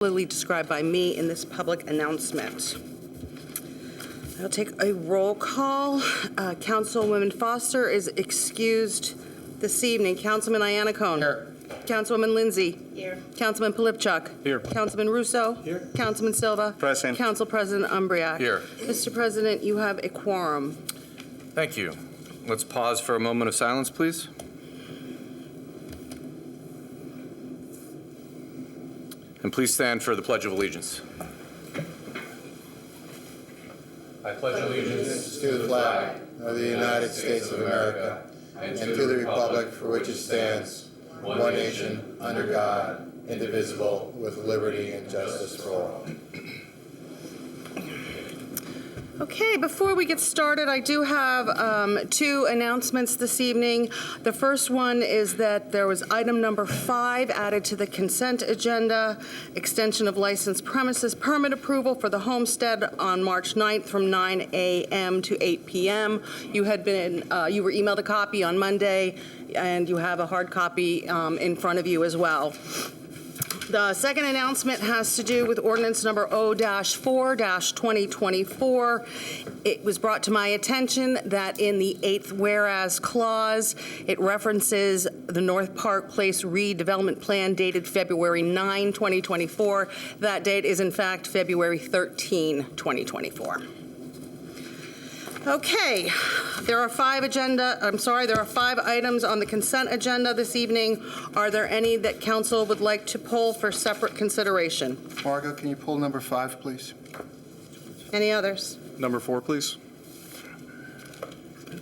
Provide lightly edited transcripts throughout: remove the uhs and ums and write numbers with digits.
clearly described by me in this public announcement. I'll take a roll call. Councilwoman Foster is excused this evening. Councilman Iannacone. Here. Councilwoman Lindsay. Here. Councilman Polipchuk. Here. Councilman Russo. Here. Councilman Silva. Present. Council President Umbriac. Here. Mr. President, you have a quorum. Thank you. Let's pause for a moment of silence, please. And please stand for the Pledge of Allegiance. I pledge allegiance to the flag of the United States of America and to the republic for which it stands, one nation, under God, indivisible, with liberty and justice for all. Okay, before we get started, I do have two announcements this evening. The first one is that there was item number 5 added to the consent agenda, extension of licensed premises permit approval for the homestead on March 9th from 9 a.m. to 8 p.m. You were emailed a copy on Monday, and you have a hard copy in front of you as well. The second announcement has to do with ordinance number O-4-2024. It was brought to my attention that in the 8th whereas clause, it references the North Park Place redevelopment plan dated February 9, 2024. That date is in fact February 13, 2024. Okay, there are 5 items on the consent agenda this evening. Are there any that council would like to pull for separate consideration? Margo, can you pull number 5, please? Any others? Number 4, please.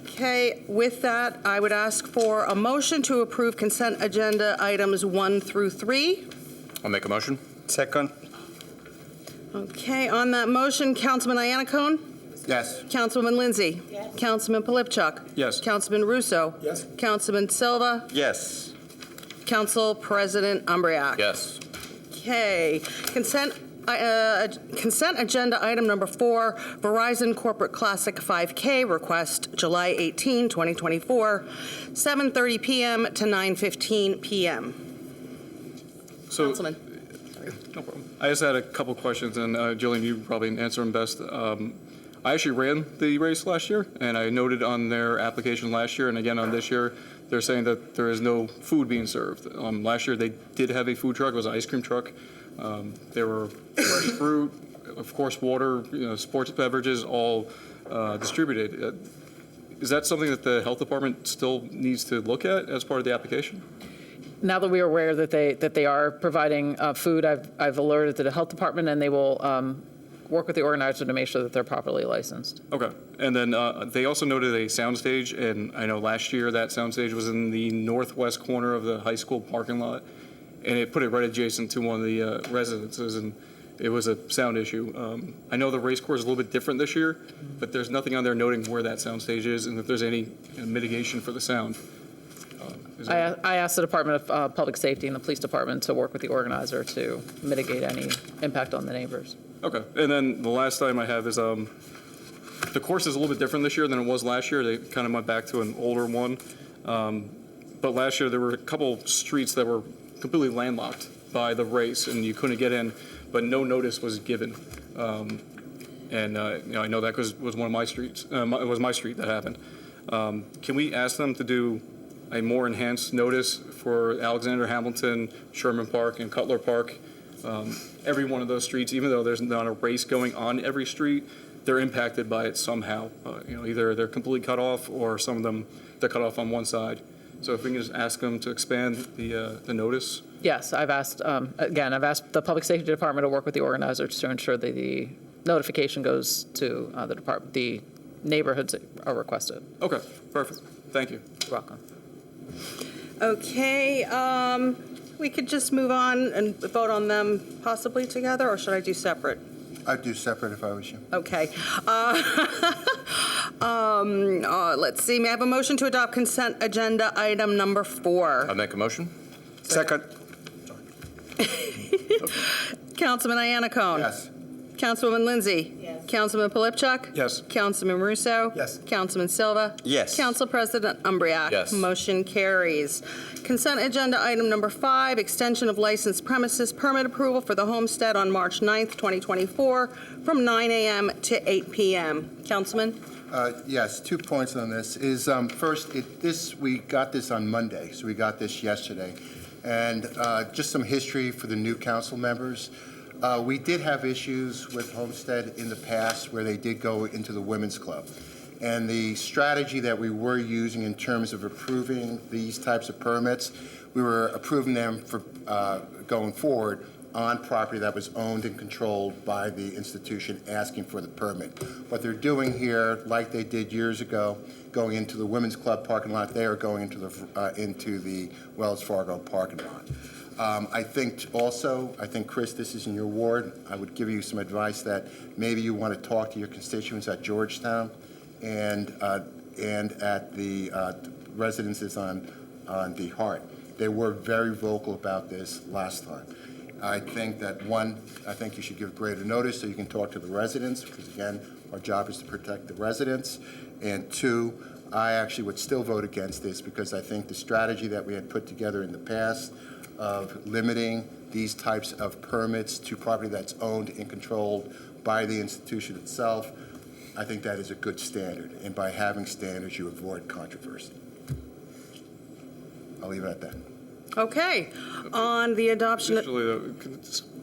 Okay, with that, I would ask for a motion to approve consent agenda items 1 through 3. I'll make a motion. Second. Okay, on that motion, Councilman Iannacone? Yes. Councilwoman Lindsay? Yes. Councilman Polipchuk? Yes. Councilman Russo? Yes. Councilman Silva? Yes. Council President Umbriac? Yes. Okay, consent agenda item number 4, Verizon Corporate Classic 5K request, July 18, 2024, 7:30 p.m. to 9:15 p.m. So, Councilman. no problem. I just had a couple questions, and Jillian, you probably answer them best. I actually ran the race last year, and I noted on their application last year, and again on this year, they're saying that there is no food being served. Last year, they did have a food truck. It was an ice cream truck. There were fresh fruit, of course, water, sports beverages, all distributed. Is that something that the health department still needs to look at as part of the application? Now that we are aware that they are providing food, I've alerted to the health department, and they will work with the organizer to make sure that they're properly licensed. Okay. And then they also noted a soundstage, and I know last year that soundstage was in the northwest corner of the high school parking lot, and it put it right adjacent to one of the residences, and it was a sound issue. I know the race course is a little bit different this year, but there's nothing on there noting where that soundstage is and if there's any mitigation for the sound. I asked the Department of Public Safety and the Police Department to work with the organizer to mitigate any impact on the neighbors. Okay. And then the last item I have is the course is a little bit different this year than it was last year. They kind of went back to an older one. But last year there were a couple streets that were completely landlocked by the race, and you couldn't get in, but no notice was given. I know that was one of my streets. It was my street that happened. Can we ask them to do a more enhanced notice for Alexander Hamilton, Sherman Park, and Cutler Park? Every one of those streets, even though there's not a race going on every street, they're impacted by it somehow. Either they're completely cut off, or some of them they're cut off on one side. So if we can just ask them to expand the notice. Yes, I've asked the Public Safety Department to work with the organizers to ensure that the notification goes to the neighborhoods that are requested. Okay, perfect. Thank you. You're welcome. Okay, we could just move on and vote on them possibly together, or should I do separate? I'd do separate if I was you. Okay. Let's see, may I have a motion to adopt consent agenda item number 4? I'll make a motion. Second. Councilman Iannacone. Yes. Councilwoman Lindsay? Yes. Councilman Polypchuk? Yes. Councilman Russo? Yes. Councilman Silva? Yes. Council President Umbreak? Yes. Motion carries. Consent agenda item number 5, extension of licensed premises permit approval for the Homestead on March 9th, 2024, from 9 a.m. to 8 p.m. Councilman? Yes, 2 points on this. First, we got this on Monday, so we got this yesterday. And just some history for the new council members. We did have issues with Homestead in the past where they did go into the Women's Club. And the strategy that we were using in terms of approving these types of permits, we were approving them for going forward on property that was owned and controlled by the institution asking for the permit. What they're doing here, like they did years ago, going into the Women's Club parking lot, they are going into the Wells Fargo parking lot. I think, Chris, this is in your ward. I would give you some advice that maybe you want to talk to your constituents at Georgetown and at the residences on the Hart. They were very vocal about this last time. I think that I think you should give greater notice so you can talk to the residents, because again, our job is to protect the residents. And 2, I actually would still vote against this because I think the strategy that we had put together in the past of limiting these types of permits to property that's owned and controlled by the institution itself, I think that is a good standard. And by having standards, you avoid controversy. I'll leave it at that. Okay. On the adoption... Usually,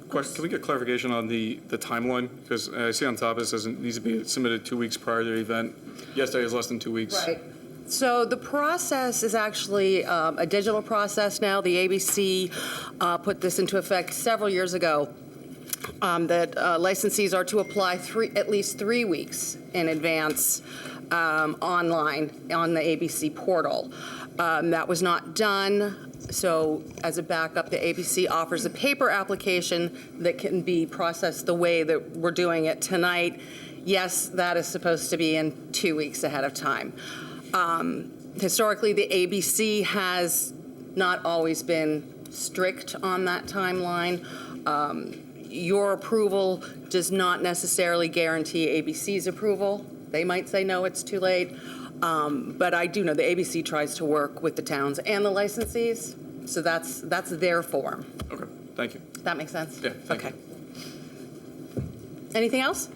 can we get clarification on the timeline? Because I see on top it says it needs to be submitted 2 weeks prior to the event. Yesterday is less than 2 weeks. Right. So the process is actually a digital process now. The ABC put this into effect several years ago, that licensees are to apply at least 3 weeks in advance online on the ABC portal. That was not done. So as a backup, the ABC offers a paper application that can be processed the way that we're doing it tonight. Yes, that is supposed to be in 2 weeks ahead of time. Historically, the ABC has not always been strict on that timeline. Your approval does not necessarily guarantee ABC's approval. They might say, no, it's too late. But I do know the ABC tries to work with the towns and the licensees, so that's their form. Okay, thank you. That makes sense? Yeah, thank you. Anything else?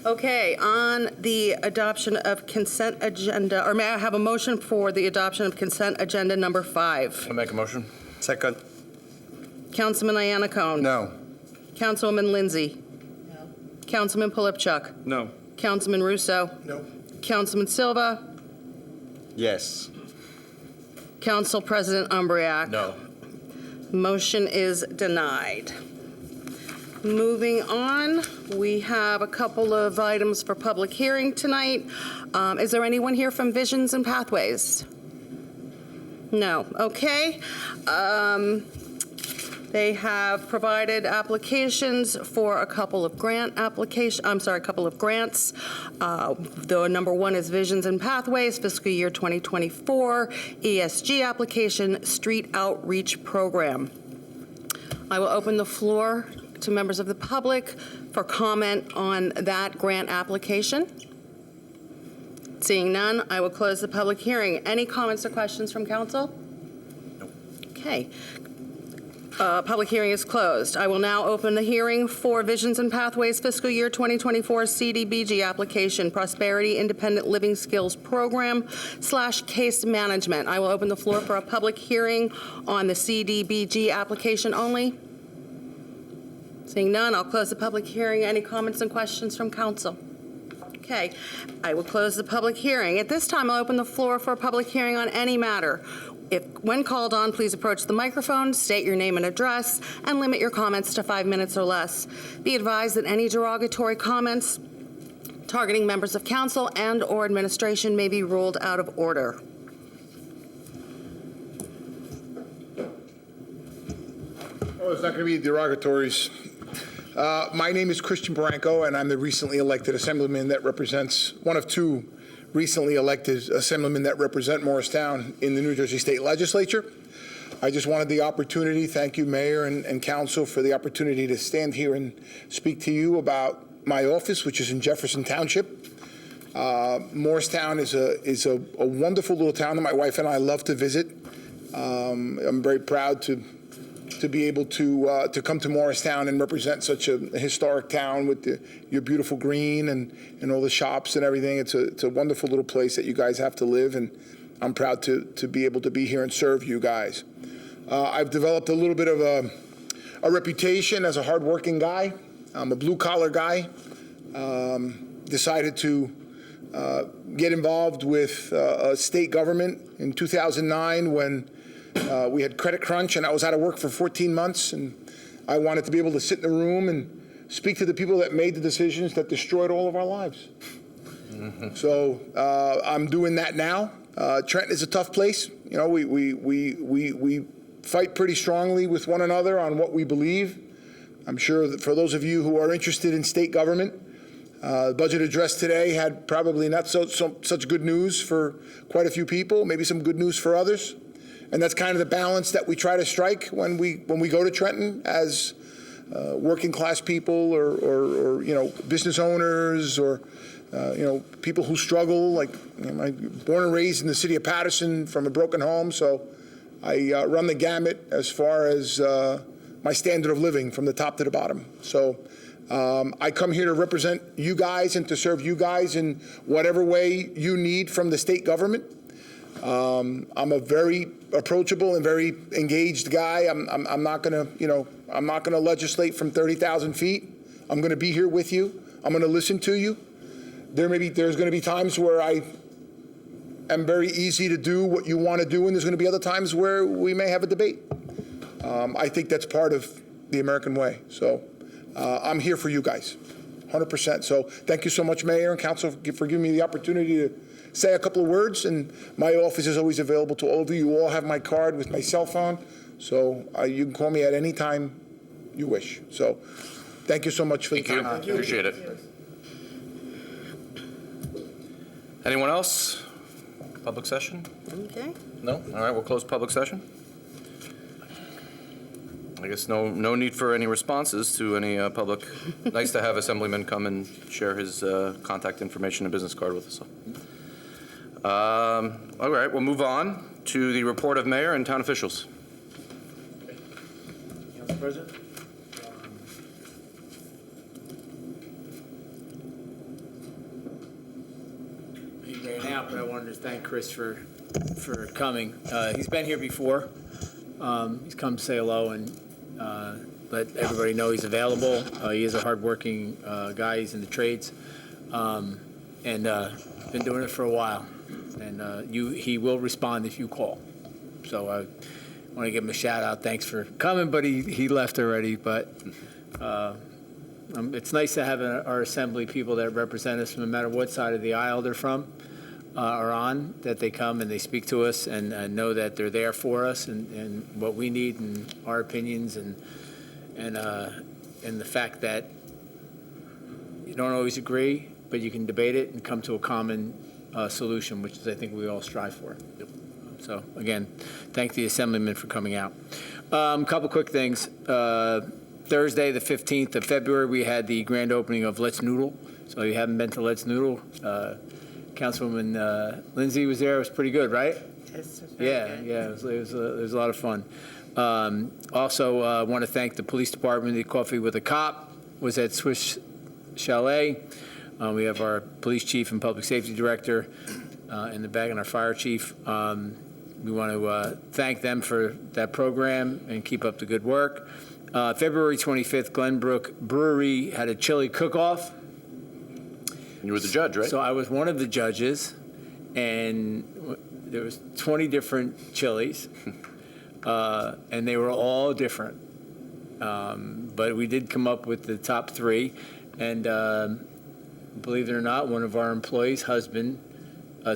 Okay, on the adoption of consent agenda, or may I have a motion for the adoption of consent agenda number 5? I make a motion. Second. Councilman Iannaccone? No. Councilwoman Lindsay? No. Councilman Polypchuk? No. Councilman Russo? No. Councilman Silva? Yes. Council President Umbreak? No. Motion is denied. Moving on, we have a couple of items for public hearing tonight. Is there anyone here from Visions and Pathways? No. Okay. They have provided applications for a couple of grants. The number 1 is Visions and Pathways, fiscal year 2024, ESG application, Street Outreach Program. I will open the floor to members of the public for comment on that grant application. Seeing none, I will close the public hearing. Any comments or questions from council? Nope. Okay. Public hearing is closed. I will now open the hearing for Visions and Pathways fiscal year 2024 CDBG application, Prosperity Independent Living Skills Program / case management. I will open the floor for a public hearing on the CDBG application only. Seeing none, I'll close the public hearing. Any comments and questions from council? Okay, I will close the public hearing. At this time, I'll open the floor for a public hearing on any matter. When called on, please approach the microphone, state your name and address, and limit your comments to 5 minutes or less. Be advised that any derogatory comments targeting members of council and/or administration may be ruled out of order. Oh, it's not going to be derogatories. My name is Christian Branco, and I'm the recently elected assemblyman that represents one of 2 recently elected assemblymen that represent Morristown in the New Jersey State Legislature. I just wanted the opportunity, thank you, Mayor and Council, for the opportunity to stand here and speak to you about my office, which is in Jefferson Township. Morristown is a wonderful little town that my wife and I love to visit. I'm very proud to be able to come to Morristown and represent such a historic town with your beautiful green and all the shops and everything. It's a wonderful little place that you guys have to live, and I'm proud to be able to be here and serve you guys. I've developed a little bit of a reputation as a hardworking guy. I'm a blue-collar guy. Decided to get involved with state government in 2009 when we had credit crunch, and I was out of work for 14 months, and I wanted to be able to sit in the room and speak to the people that made the decisions that destroyed all of our lives. So I'm doing that now. Trenton is a tough place. You know, we fight pretty strongly with one another on what we believe. I'm sure that for those of you who are interested in state government, the budget address today had probably not such good news for quite a few people, maybe some good news for others. And that's kind of the balance that we try to strike when we go to Trenton as working class people or you know, business owners or you know, people who struggle. Like, you know, I'm born and raised in the city of Patterson from a broken home, so I run the gamut as far as my standard of living from the top to the bottom. So I come here to represent you guys and to serve you guys in whatever way you need from the state government. I'm a very approachable and very engaged guy. I'm not gonna, you know, I'm not gonna legislate from 30,000 feet. I'm gonna be here with you. I'm gonna listen to you. There's gonna be times where I am very easy to do what you want to do, and there's gonna be other times where we may have a debate. I think that's part of the American way. So I'm here for you guys, 100%. So thank you so much, Mayor and Council, for giving me the opportunity to say a couple of words, and my office is always available to all of you. You all have my card with my cell phone, so you can call me at any time you wish. So thank you so much for the time. Thank you. Appreciate it. Anyone else? Public session? Okay. No? All right, we'll close public session. I guess no need for any responses to any public. Nice to have Assemblyman come and share his contact information and business card with us. All right, we'll move on to the report of mayor and town officials. Council President? He's right now, but I wanted to thank Chris for coming. He's been here before. He's come to say hello and let everybody know he's available. He is a hardworking guy. He's in the trades, and been doing it for a while. And he will respond if you call. So I want to give him a shout out. Thanks for coming, but he left already. But it's nice to have our assembly people that represent us, no matter what side of the aisle they're from or on, that they come and they speak to us and know that they're there for us and what we need and our opinions and the fact that you don't always agree, but you can debate it and come to a common solution, which is I think we all strive for. Yep. So again, thank the Assemblyman for coming out. Couple quick things. Thursday, the 15th of February, we had the grand opening of Let's Noodle. So if you haven't been to Let's Noodle, Councilwoman Lindsay was there. It was pretty good, right? Yeah, it was a lot of fun. Also, want to thank the police department. The Coffee with a Cop was at Swiss Chalet. We have our police chief and public safety director in the back and our fire chief. We want to thank them for that program and keep up the good work. February 25th, Glenbrook Brewery had a chili cook-off. You were the judge, right? So I was one of the judges, and there was 20 different chilies, and they were all different. But we did come up with the top three, and believe it or not, one of our employees' husband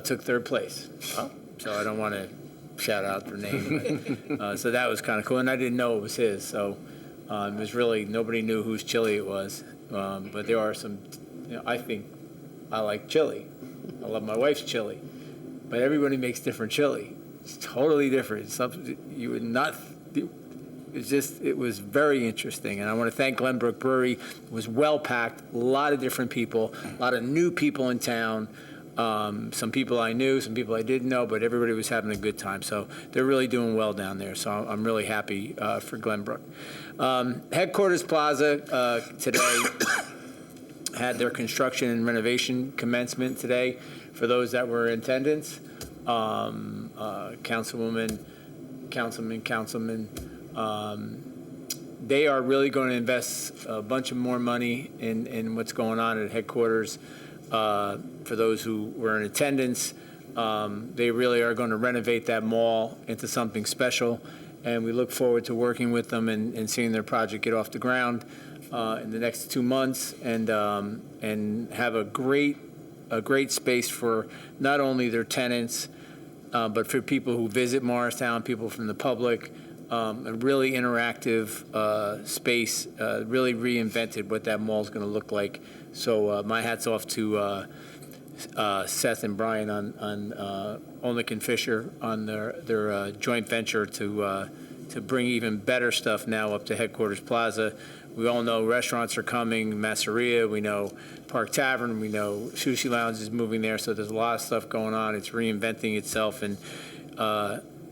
took third place. Oh. So I don't want to shout out their name. But, so that was kind of cool, and I didn't know it was his. So it was really, nobody knew whose chili it was. But there are some, I think I like chili. I love my wife's chili. But everybody makes different chili. It's totally different. It's something you would not. It was very interesting, and I want to thank Glenbrook Brewery. It was well packed, a lot of different people, a lot of new people in town. Some people I knew, some people I didn't know, but everybody was having a good time. So they're really doing well down there. So I'm really happy for Glenbrook. Headquarters Plaza today had their construction and renovation commencement today. For those that were in attendance, councilman, they are really going to invest a bunch of more money in what's going on at headquarters. For those who were in attendance, they really are going to renovate that mall into something special, and we look forward to working with them and seeing their project get off the ground in the next 2 months, and have a great space for not only their tenants, but for people who visit Morristown, people from the public. A really interactive space, really reinvented what that mall is going to look like. So my hat's off to Seth and Brian on Olnick and Fisher on their joint venture to bring even better stuff now up to Headquarters Plaza. We all know restaurants are coming, Masseria, we know Park Tavern, we know Sushi Lounge is moving there, so there's a lot of stuff going on. It's reinventing itself, and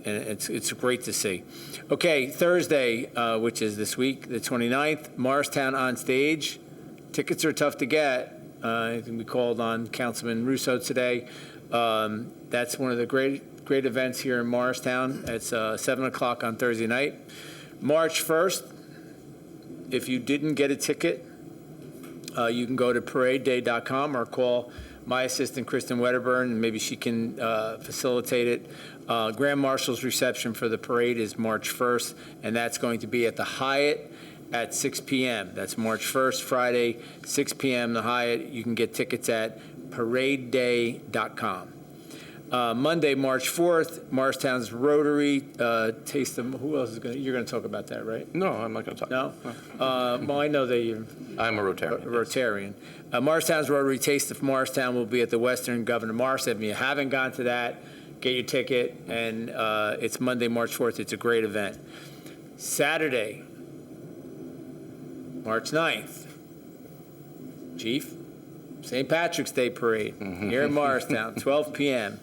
it's great to see. Okay, Thursday, which is this week, the 29th, Morristown on Stage. Tickets are tough to get. I think we called on Councilman Russo today. That's one of the great events here in Morristown. It's 7 o'clock on Thursday night. March 1st, if you didn't get a ticket, you can go to paradeday.com or call my assistant, Kristen Wedderburn, and maybe she can facilitate it. Grand Marshal's reception for the parade is March 1st, and that's going to be at the Hyatt at 6 p.m. That's March 1st, Friday, 6 p.m., the Hyatt. You can get tickets at paradeday.com. Monday, March 4th, Morristown's Rotary Taste of... Who else is going to... You're going to talk about that, right? No, I'm not going to talk. No? Well, I know that you're... I'm a Rotarian. Rotarian. Morristown's Rotary Taste of Morristown will be at the Western Governor Morris. If you haven't gone to that, get your ticket, and it's Monday, March 4th. It's a great event. Saturday, March 9th, Chief, St. Patrick's Day Parade here in Morristown, 12 p.m.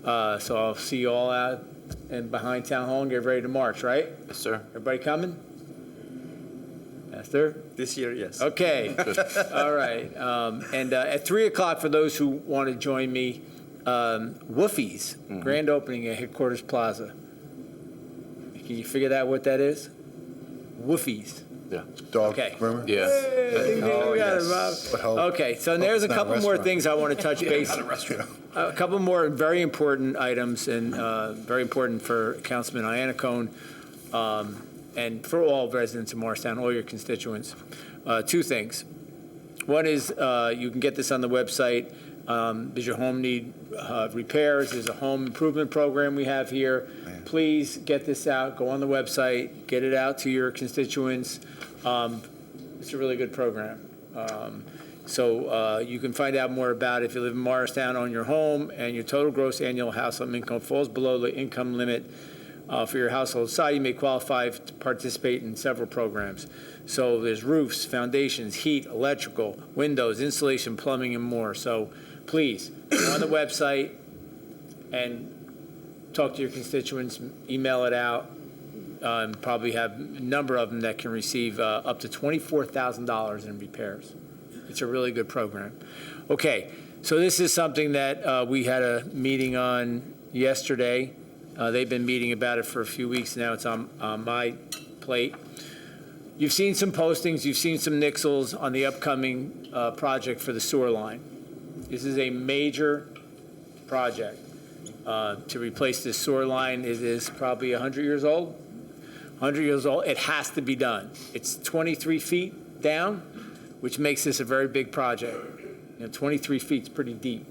So I'll see you all out and behind Town Hall and get ready to march, right? Yes, sir. Everybody coming? Esther? This year, yes. Okay. All right. And at 3 o'clock, for those who want to join me, Woofie's grand opening at Headquarters Plaza. Can you figure out what that is? Woofie's. Yeah. Dog Okay. groomer? Yeah. Oh, yes. Okay, so there's a couple more things I want to touch base. A couple more very important items, and very important for Councilman Iannacone, and for all residents of Morristown, all your constituents. Two things. One is you can get this on the website. Does your home need repairs? There's a home improvement program we have here. Please get this out. Go on the website. Get it out to your constituents. It's a really good program. So you can find out more about it. If you live in Morristown, own your home, and your total gross annual household income falls below the income limit for your household size, you may qualify to participate in several programs. So there's roofs, foundations, heat, electrical, windows, insulation, plumbing, and more. So please, go on the website and talk to your constituents, email it out, and probably have a number of them that can receive up to $24,000 in repairs. It's a really good program. Okay, so this is something that we had a meeting on yesterday. They've been meeting about it for a few weeks now. It's on my plate. You've seen some postings. You've seen some nixles on the upcoming project for the sewer line. This is a major project to replace this sewer line. It is probably 100 years old. 100 years old. It has to be done. It's 23 feet down, which makes this a very big project. 23 feet is pretty deep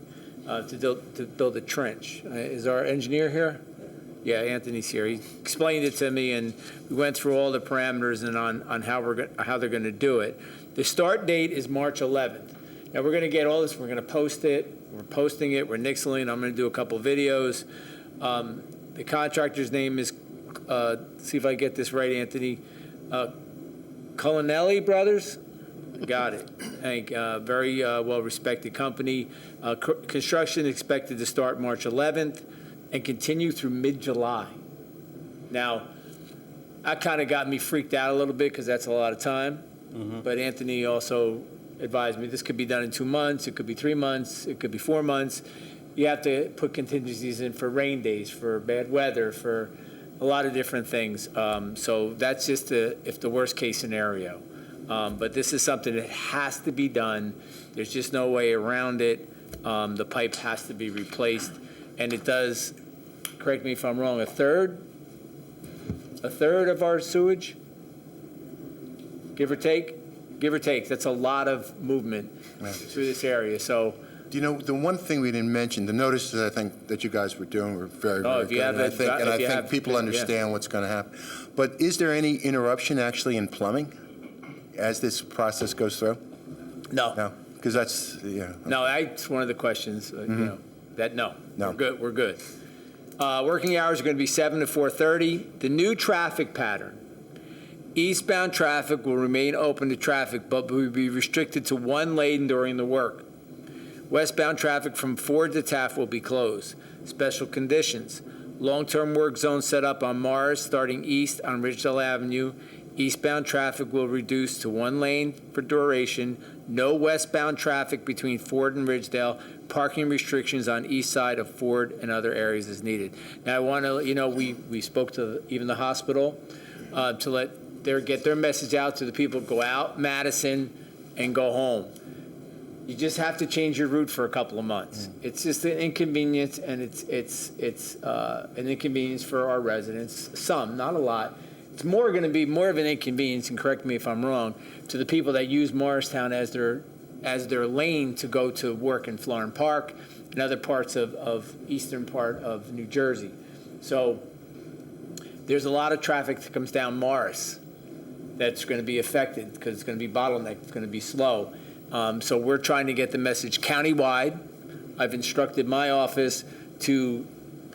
to build a trench. Is our engineer here? Yeah, Anthony's here. He explained it to me, and we went through all the parameters and on how they're going to do it. The start date is March 11th. Now we're going to get all this. We're going to post it. We're posting it. We're nixling. I'm going to do a couple videos. The contractor's name is, see if I get this right, Anthony, Culinelli Brothers? Got it. Very well-respected company. Construction expected to start March 11th and continue through mid-July. Now, that kind of got me freaked out a little bit because that's a lot of time. But Anthony also advised me this could be done in 2 months, it could be 3 months, it could be 4 months. You have to put contingencies in for rain days, for bad weather, for a lot of different things. So that's just if the worst-case scenario. But this is something that has to be done. There's just no way around it. The pipe has to be replaced. And it does, correct me if I'm wrong, a third of our sewage? Give or take? Give or take. That's a lot of movement through this area. So, Do you know, the one thing we didn't mention, the notices I think that you guys were doing were very, very if you good. have And I it- think, and if I you think have- people yeah. understand what's going to happen. But is there any interruption actually in plumbing as this process goes through? no. No? Because that's, yeah. No, that's one of the questions, no. No. We're good. Working hours are going to be 7 to 4:30. The new traffic pattern. Eastbound traffic will remain open to traffic, but will be restricted to one lane during the work. Westbound traffic from Ford to Taft will be closed. Special conditions. Long-term work zone set up on Morris, starting east on Ridgedale Avenue. Eastbound traffic will reduce to one lane for duration. No westbound traffic between Ford and Ridgedale. Parking restrictions on east side of Ford and other areas is needed. Now, I want to, we spoke to even the hospital to get their message out to the people. Go out Madison and go home. You just have to change your route for a couple of months. It's just an inconvenience, and it's an inconvenience for our residents. Some, not a lot. It's going to be more of an inconvenience, and correct me if I'm wrong, to the people that use Morristown as their lane to go to work in Florham Park and other parts of eastern part of New Jersey. So there's a lot of traffic that comes down Morris that's going to be affected because it's going to be bottlenecked, it's going to be slow. So we're trying to get the message countywide. I've instructed my office to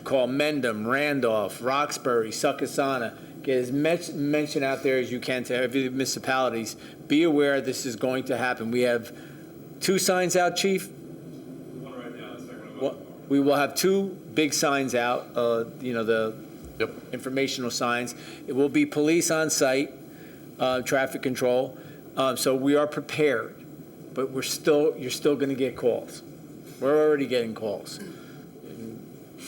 call Mendham, Randolph, Roxbury, Succassana, get as much mention out there as you can to every municipalities. Be aware this is going to happen. We have 2 signs out, Chief? One right now, the second one. We will have 2 big signs out, the Yep. informational signs. It will be police on site, traffic control. So we are prepared, but you're still going to get calls. We're already getting calls.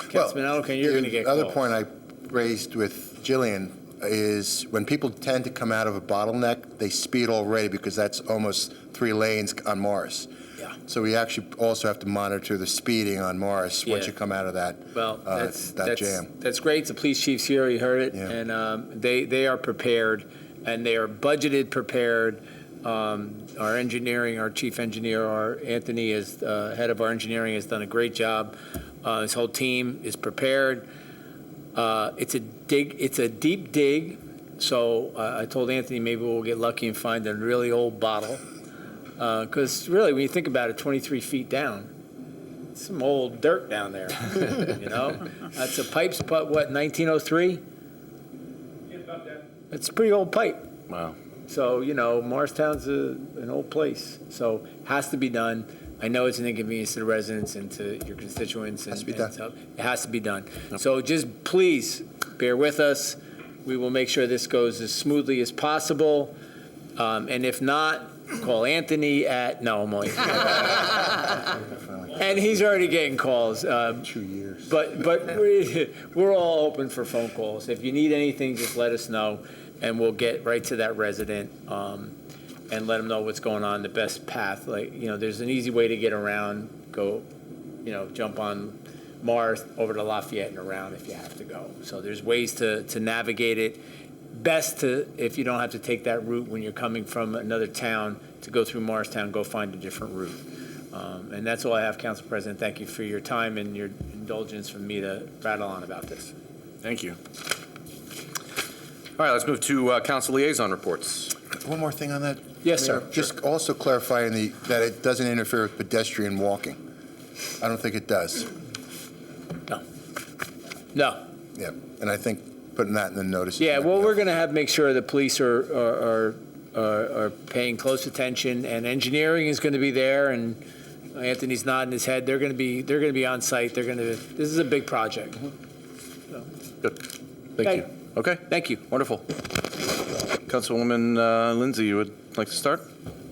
Councilman Allen, you're going to get The calls. other point I raised with Jillian is when people tend to come out of a bottleneck, they speed already because that's almost 3 lanes on Morris. Yeah. So we actually also have to monitor the speeding on Morris once Yeah. you come out of that, Well, that jam. That's great. The police chief's here, he heard it, Yeah. and they are prepared, and they are budgeted prepared. Our engineering, our chief engineer, Anthony, is head of our engineering, has done a great job. His whole team is prepared. It's a deep dig. So I told Anthony maybe we'll get lucky and find a really old bottle. Because really, when you think about it, 23 feet down, it's some old dirt down there. That's a pipe's, what, 1903? Yeah, about that. It's a pretty old pipe. Wow. So, Morristown's an old place. So has to be done. I know it's an inconvenience to the residents and to your constituents. Has to be and done. so it has to be done. So just please bear with us. We will make sure this goes as smoothly as possible. And if not, call Anthony no, I'm only. And he's already getting calls. 2 years. But we're all open for phone calls. If you need anything, just let us know, and we'll get right to that resident and let them know what's going on, the best path. There's an easy way to get around. Go, jump on Mars over to Lafayette and around if you have to go. So there's ways to navigate it. Best if you don't have to take that route when you're coming from another town to go through Morristown, go find a different route. And that's all I have, Council President. Thank you for your time and your indulgence for me to rattle on about this. Thank you. All right, let's move to council liaison reports. One more thing on that? Yes, sir. Mayor. Just also clarifying that it doesn't interfere with pedestrian walking. I don't think it does. No. Yeah, and I think putting that in the notice. Yeah, well, we're going to make sure the police are paying close attention, and engineering is going to be there, and Anthony's nodding his head. They're going to be on site. This is a big project. Good. Thank Okay. you. Okay. Thank you. Wonderful. Councilwoman Lindsay, you would like to start?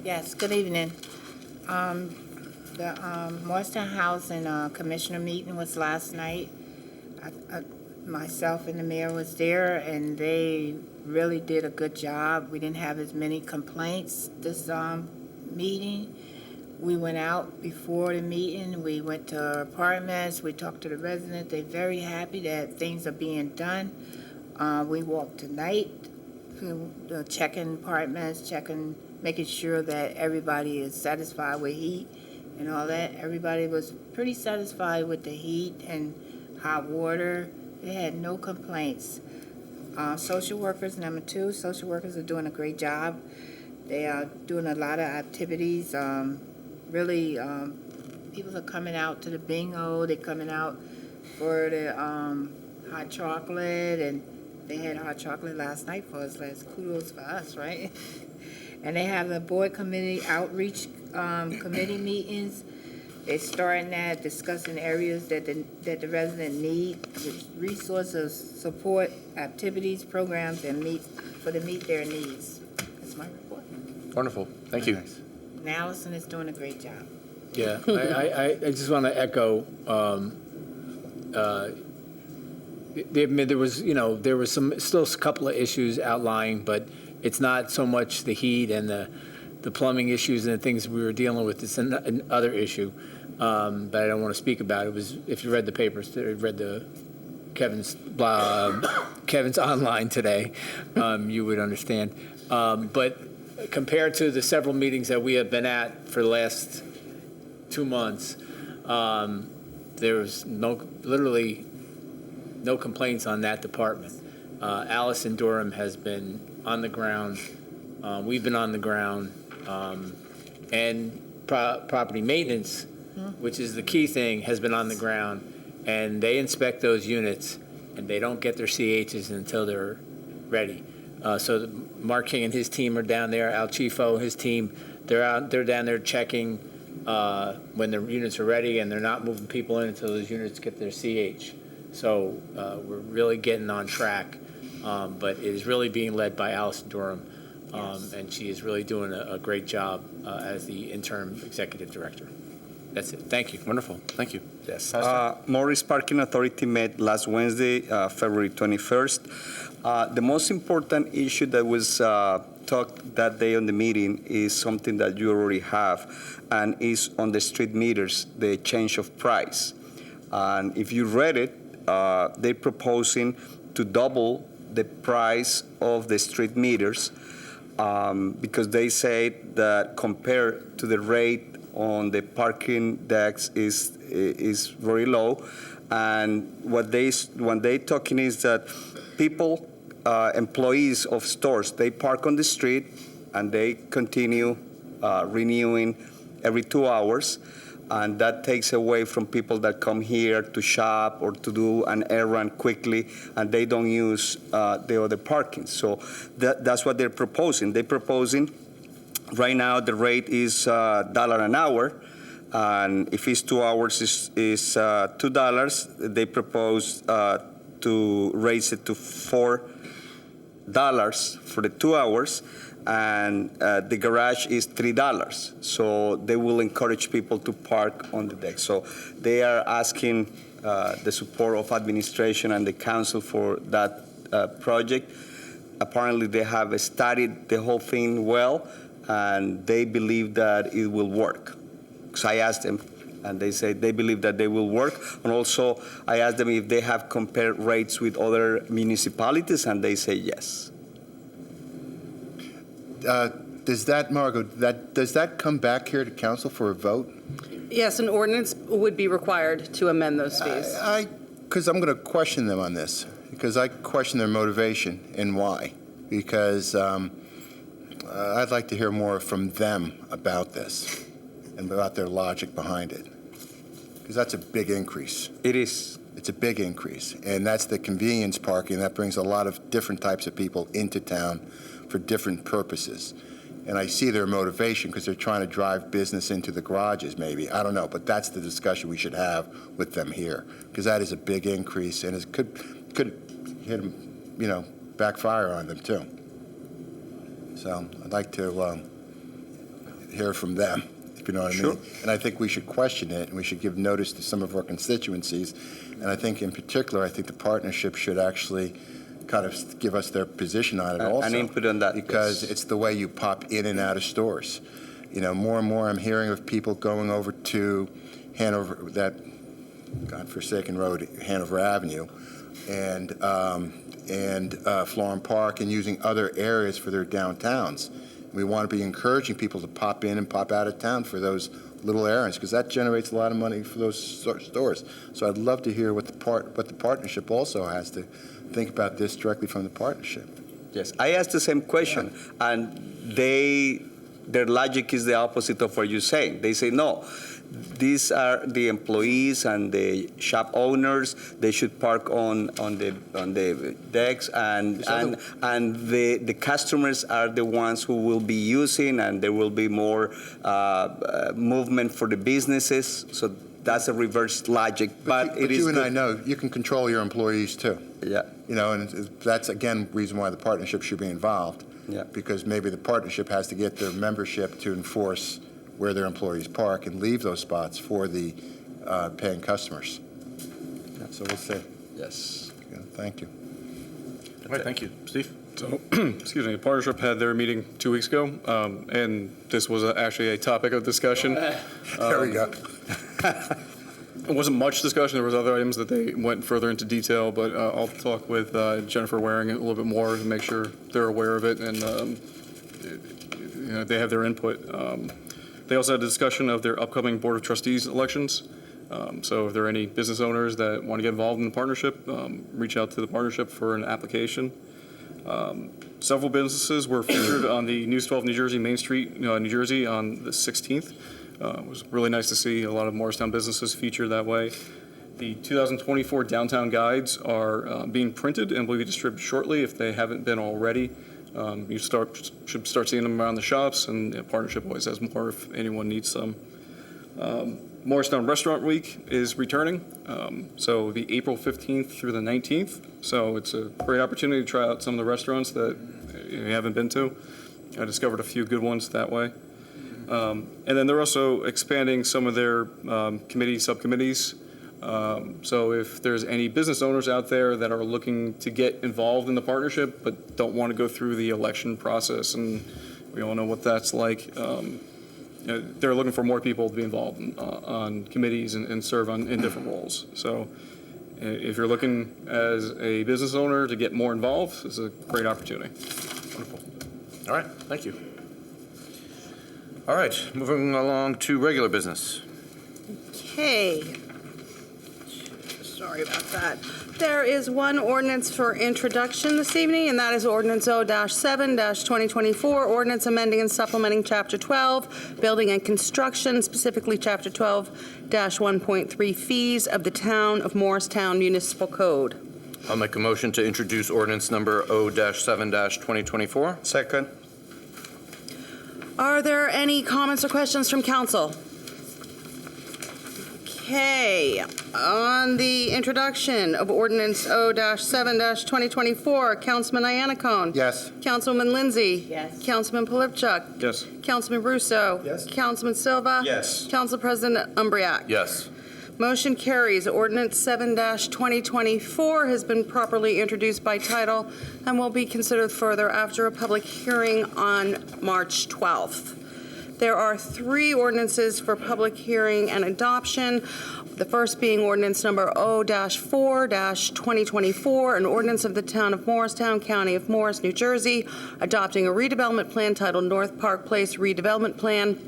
Yes, good evening. The Morristown Housing Commissioner meeting was last night. Myself and the mayor was there, and they really did a good job. We didn't have as many complaints this meeting. We went out before the meeting. We went to apartments. We talked to the residents. They're very happy that things are being done. We walked tonight, checking apartments, making sure that everybody is satisfied with heat and all that. Everybody was pretty satisfied with the heat and hot water. They had no complaints. Social workers, number 2, social workers are doing a great job. They are doing a lot of activities. Really, people are coming out to the bingo. They're coming out for the hot chocolate, and they had hot chocolate last night for us. Kudos for us, right? And they have the board committee outreach committee meetings. They're starting that, discussing areas that the resident need, resources, support, activities, programs, and meet their needs. That's my report. Wonderful. Thank you. And Allison is doing a great job. Yeah, I just want to echo. There was still a couple of issues outlying, but it's not so much the heat and the plumbing issues and the things we were dealing with. It's another issue that I don't want to speak about. It was, if you read the papers, read the Kevin's online today, you would understand. But compared to the several meetings that we have been at for the last 2 months, there was literally no complaints on that department. Allison Durham has been on the ground. We've been on the ground. And property maintenance, which is the key thing, has been on the ground. And they inspect those units, and they don't get their CHs until they're ready. So Mark King and his team are down there. Al Chifo, his team, they're down there checking when the units are ready, and they're not moving people in until those units get their CH. So we're really getting on track, but it is really being led by Allison Durham, and she is really doing a great job as the interim executive director. That's it. Thank you. Wonderful. Thank you. Yes. Morris Parking Authority met last Wednesday, February 21st. The most important issue that was talked that day on the meeting is something that you already have, and is on the street meters, the change of price. And if you read it, they're proposing to double the price of the street meters because they say that compared to the rate on the parking decks is very low. And what they talking is that people, employees of stores, they park on the street and they continue renewing every 2 hours. And that takes away from people that come here to shop or to do an errand quickly, and they don't use the other parking. So that's what they're proposing. They're proposing, right now the rate is $1 an hour, and if it's 2 hours is $2. They propose to raise it to $4 for the 2 hours. And the garage is $3. So they will encourage people to park on the deck. So they are asking the support of administration and the council for that project. Apparently they have studied the whole thing well, and they believe that it will work. So I asked them, and they say they believe that they will work. And also I asked them if they have compared rates with other municipalities, and they say yes. Does that, Margot, does that come back here to council for a vote? Yes, an ordinance would be required to amend those fees. Because I'm going to question them on this, because I question their motivation and why. Because I'd like to hear more from them about this and about their logic behind it, because that's a big increase. It is. It's a big increase, and that's the convenience parking. That brings a lot of different types of people into town for different purposes. And I see their motivation because they're trying to drive business into the garages, maybe. I don't know, but that's the discussion we should have with them here, because that is a big increase, and it could hit them, backfire on them too. So I'd like to hear from them, if you know what I mean. And I think we should question it, and we should give notice to some of our constituencies. And I think in particular, I think the partnership should actually kind of give us their position on it also. An input on that. Because yes. it's the way you pop in and out of stores. More and more I'm hearing of people going over to Hanover, that godforsaken road, Hanover Avenue, and Florham Park, and using other areas for their downtowns. We want to be encouraging people to pop in and pop out of town for those little errands, because that generates a lot of money for those stores. So I'd love to hear what the partnership also has to think about this directly from the partnership. Yes, I asked the same question, and their logic is the opposite of what you're saying. They say, no, these are the employees and the shop owners. They should park on the decks, and the customers are the ones who will be using, and there will be more movement for the businesses. So that's a reverse logic, but it is. You and I know you can control your employees too. Yeah. And that's again reason why the partnership should be involved. Yeah. Because maybe the partnership has to get their membership to enforce where their employees park and leave those spots for the paying customers. So we'll see. Yes. Yeah, thank you. All right, thank you. Steve? So, excuse me, the partnership had their meeting 2 weeks ago, and this was actually a topic of discussion. There we go. It wasn't much discussion. There was other items that they went further into detail, but I'll talk with Jennifer Waring a little bit more to make sure they're aware of it and they have their input. They also had a discussion of their upcoming Board of Trustees elections. So if there are any business owners that want to get involved in the partnership, reach out to the partnership for an application. Several businesses were featured on the News 12 New Jersey Main Street, New Jersey on the 16th. It was really nice to see a lot of Morristown businesses featured that way. The 2024 downtown guides are being printed and will be distributed shortly if they haven't been already. You should start seeing them around the shops, and the partnership always has more if anyone needs some. Morristown Restaurant Week is returning, so it'll be April 15th through the 19th. So it's a great opportunity to try out some of the restaurants that you haven't been to. I discovered a few good ones that way. And then they're also expanding some of their subcommittees. So if there's any business owners out there that are looking to get involved in the partnership but don't want to go through the election process, and we all know what that's like, they're looking for more people to be involved on committees and serve in different roles. So if you're looking as a business owner to get more involved, it's a great opportunity. Wonderful. All right, thank you. All right, moving along to regular business. Okay. Sorry about that. There is one ordinance for introduction this evening, and that is Ordinance O-7-2024, ordinance amending and supplementing Chapter 12, Building and Construction, specifically Chapter 12-1.3 fees of the Town of Morristown Municipal Code. I'll make a motion to introduce ordinance number O-7-2024. Second. Are there any comments or questions from council? Okay, on the introduction of ordinance O-7-2024, Councilman Iannacone. Yes. Councilwoman Lindsay. Yes. Councilman Polypchuk. Yes. Councilman Russo. Yes. Councilman Silva. Yes. Council President Umbriac. Yes. Motion carries. Ordinance 7-2024 has been properly introduced by title and will be considered further after a public hearing on March 12th. There are 3 ordinances for public hearing and adoption. The first being ordinance number O-4-2024, an ordinance of the Town of Morristown, County of Morris, New Jersey, adopting a redevelopment plan titled North Park Place Redevelopment Plan.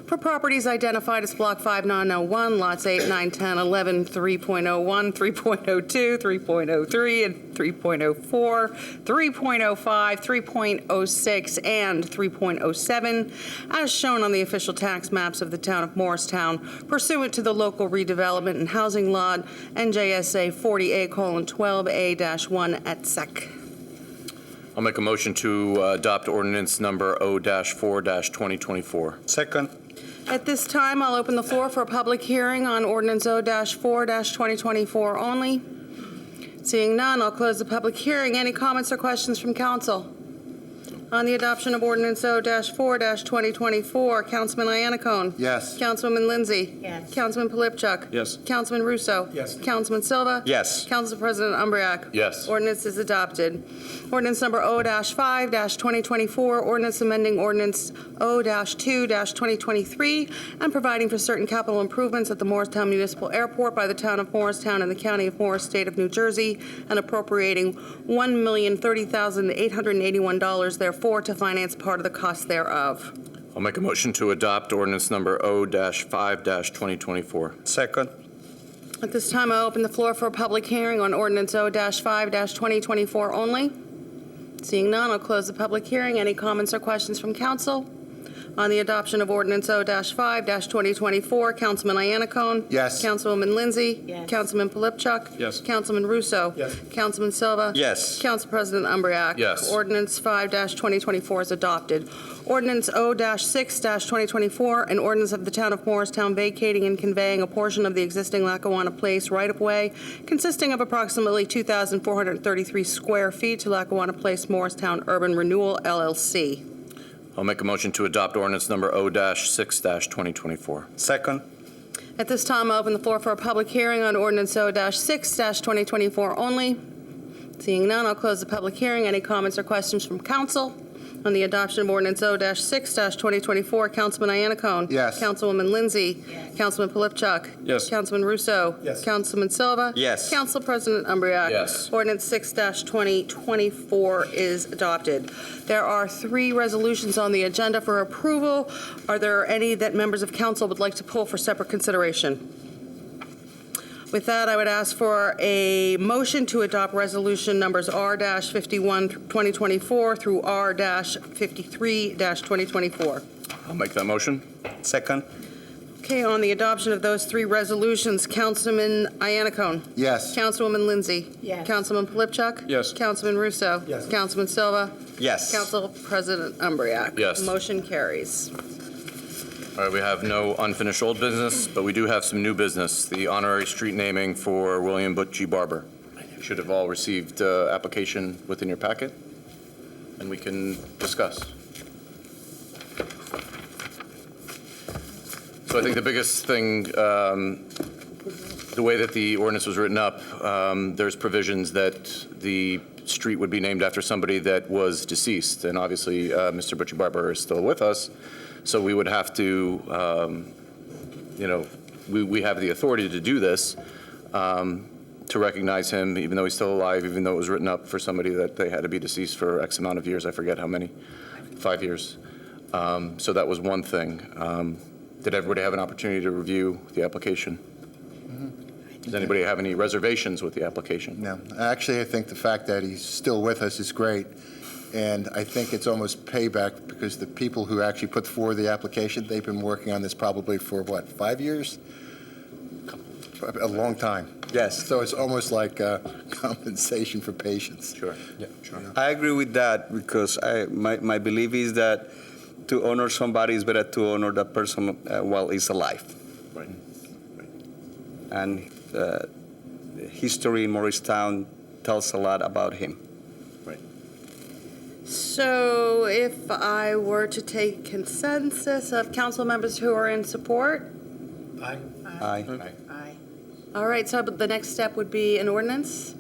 for properties identified as Block 5901, Lots 8, 9, 10, 11, 3.01, 3.02, 3.03, and 3.04, 3.05, 3.06, and 3.07, as shown on the official tax maps of the town of Morristown pursuant to the local redevelopment and housing law, NJSA 40A:12A-1 et sec. I'll make a motion to adopt ordinance number O-4-2024. Second. At this time, I'll open the floor for a public hearing on ordinance O-4-2024 only. Seeing none, I'll close the public hearing. Any comments or questions from council? On the adoption of ordinance O-4-2024, Councilman Iannacone? Yes. Councilwoman Lindsay? Yes. Councilman Polypchuk? Yes. Councilman Russo? Yes. Councilman Silva? Yes. Council President Umbreak? Yes. Ordinance is adopted. Ordinance number O-5-2024, ordinance amending ordinance O-2-2023 and providing for certain capital improvements at the Morristown Municipal Airport by the town of Morristown and the county of Morris, state of New Jersey, and appropriating $1,030,881 therefore to finance part of the cost thereof. I'll make a motion to adopt ordinance number O-5-2024. Second. At this time, I open the floor for a public hearing on ordinance O-5-2024 only. Seeing none, I'll close the public hearing. Any comments or questions from council? On the adoption of ordinance O-5-2024, Councilman Iannacone? Yes. Councilwoman Lindsay? Yes. Councilman Polypchuk? Yes. Councilman Russo? Yes. Councilman Silva? Yes. Council President Umbreak? Yes. Ordinance 5-2024 is adopted. Ordinance O-6-2024, an ordinance of the town of Morristown vacating and conveying a portion of the existing Lackawanna Place right-of-way consisting of approximately 2,433 square feet to Lackawanna Place Morristown Urban Renewal LLC. I'll make a motion to adopt ordinance number O-6-2024. Second. At this time, I'll open the floor for a public hearing on ordinance O-6-2024 only. Seeing none, I'll close the public hearing. Any comments or questions from council? On the adoption of ordinance O-6-2024, Councilman Iannacone? Yes. Councilwoman Lindsay? Yes. Councilman Polypchuk? Yes. Councilman Russo? Yes. Councilman Silva? Yes. Council President Umbreak? Yes. Ordinance 6-2024 is adopted. There are 3 resolutions on the agenda for approval. Are there any that members of council would like to pull for separate consideration? With that, I would ask for a motion to adopt resolution numbers R-51-2024 through R-53-2024. I'll make that motion. Second. Okay, on the adoption of those 3 resolutions, Councilman Iannacone? Yes. Councilwoman Lindsay? Yes. Councilman Polypchuk? Yes. Councilman Russo? Yes. Councilman Silva? Yes. Council President Umbreak? Yes. Motion carries. All right, we have no unfinished old business, but we do have some new business, the honorary street naming for William Butchie Barber. You should have all received application within your packet, and we can discuss. So I think the biggest thing, the way that the ordinance was written up, there's provisions that the street would be named after somebody that was deceased, and obviously Mr. Butchie Barber is still with us. So we would have to, we have the authority to do this, to recognize him, even though he's still alive, even though it was written up for somebody that they had to be deceased for X amount of years. I forget how many, 5 years. So that was one thing. Did everybody have an opportunity to review the application? Does anybody have any reservations with the application? No. Actually, I think the fact that he's still with us is great. And I think it's almost payback because the people who actually put forward the application, they've been working on this probably for, 5 years? A long time. Yes. So it's almost like compensation for patience. Sure. Yeah, sure. I agree with that because my belief is that to honor somebody is better to honor that person while he's alive. Right. And history in Morristown tells a lot about him. So if I were to take consensus of council members who are in support? Aye. Aye. All right, so the next step would be an ordinance?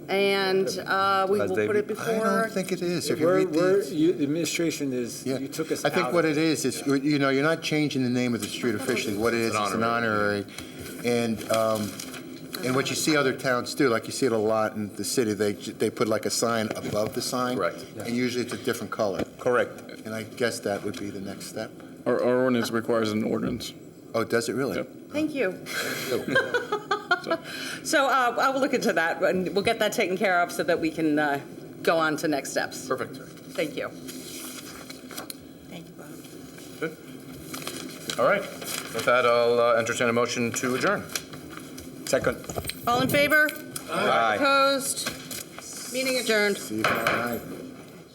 And we will put it I before. don't think it is. If you read these. The administration is, Yeah. you took us I think out what of it is, you're not changing the name of the street officially. What it is, it's an honorary. And what you see other towns do, like you see it a lot in the city, they put like a sign above the sign. Correct. And usually it's a different color. Correct. And I guess that would be the next step. Our ordinance requires an ordinance. Oh, does it really? Yep. Thank you. So I will look into that, and we'll get that taken care of so that we can go on to next steps. Perfect. Thank you. Thank you, Bob. Good. All right. With that, I'll entertain a motion to adjourn. Second. All in favor? Aye. Opposed? Meeting adjourned. See you tomorrow night.